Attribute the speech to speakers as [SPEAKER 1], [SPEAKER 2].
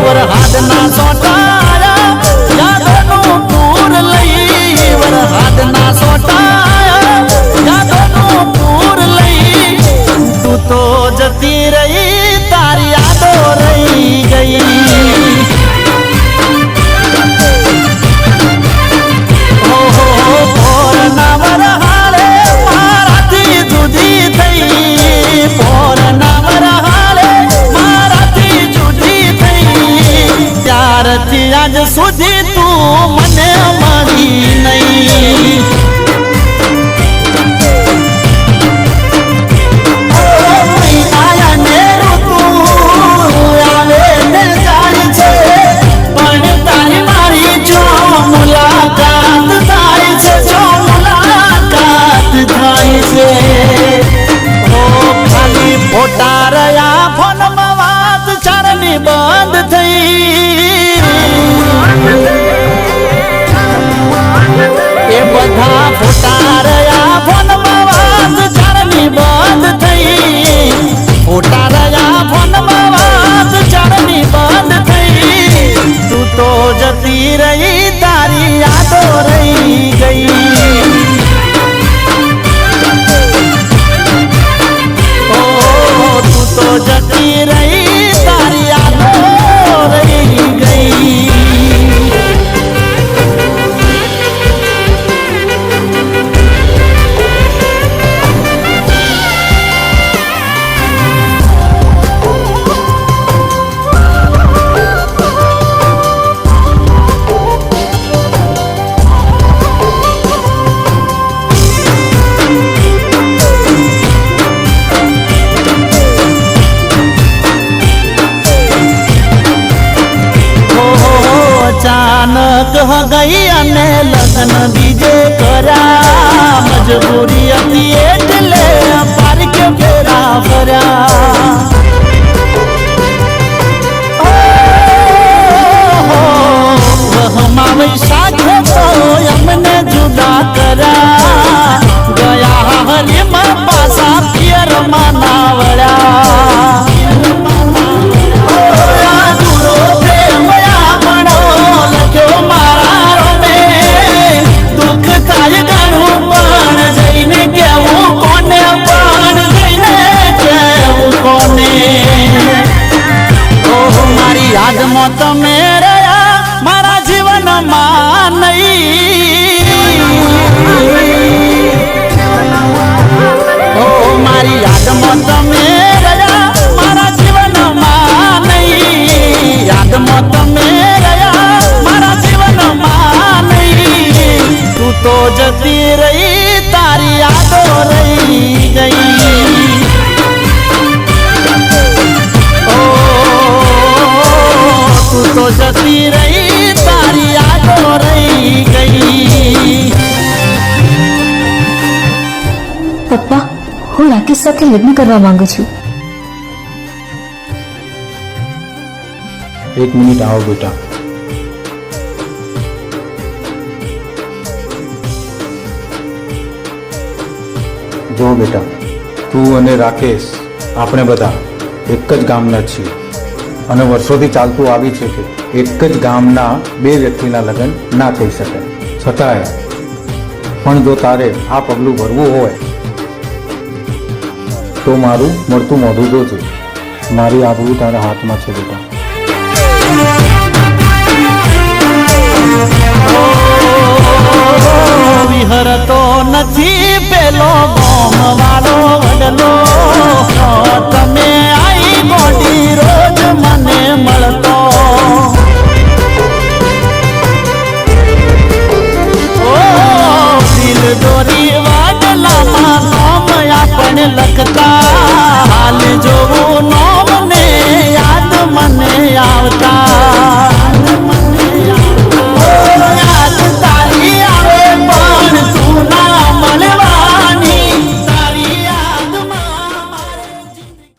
[SPEAKER 1] વરહાદના સોટાયા યાદોનું પૂર લઈ વરહાદના સોટાયા યાદોનું પૂર લઈ તું તો જતી રહી તારી યાદો રહી ગઈ પોરના વરહાડે મારાથી જુદી થઈ પોરના વરહાડે મારાથી જુદી થઈ ત્યારથી આજ સુધી તું મને મળી નહીં ફોટા રહ્યા ફોનમાં વાત ચારની બંધ થઈ એ બધા ફોટા રહ્યા ફોનમાં વાત ચારની બંધ થઈ ફોટા રહ્યા ફોનમાં વાત ચારની બંધ થઈ તું તો જતી રહી તારી યાદો રહી ગઈ તો જતી રહી તારી યાદો રહી ગઈ અચાનક ગઈ અને લગ્ન બીજે કર્યા મજબૂરી હતી એટલે પાર્ક ફેરા ફર્યા સાથે તો અમને જુદા કર્યા ગયા હરીમાં પાછા પિયરમાં ના વળ્યા યાદમાં તમે રહ્યા મારા જીવનમાં નહીં ઓ મારી યાદમાં તમે રહ્યા મારા જીવનમાં નહીં યાદમાં તમે રહ્યા મારા જીવનમાં નહીં તું તો જતી રહી તારી યાદો રહી ગઈ તું તો જતી રહી તારી યાદો રહી ગઈ
[SPEAKER 2] પપ્પા હું રાકેશ સાથે લગ્ન કરવા માંગુ છું
[SPEAKER 3] એક મિનિટ આવો બેટા જો બેટા તું અને રાકેશ આપણે બધા એક જ ગામના છીએ અને વર્ષોથી ચાલતું આવી છે કે એક જ ગામના બે વ્યક્તિના લગ્ન ના થઈ શકે છતાંય પણ જો તારે આ પગલું ભરવું હોય તો મારું મળતું મોઢું જોજે મારી આબરૂ તારા હાથમાં છે બેટા
[SPEAKER 1] વિહરતો નથી પેલો ગોમ વાળો વડલો તમે આઈ ગોડી રોજ મને મળતો ઓ દિલ દોરી વાડલામાં નોમ આપણે લખતા હાલ જોવું નોમ ને યાદ મને આવતા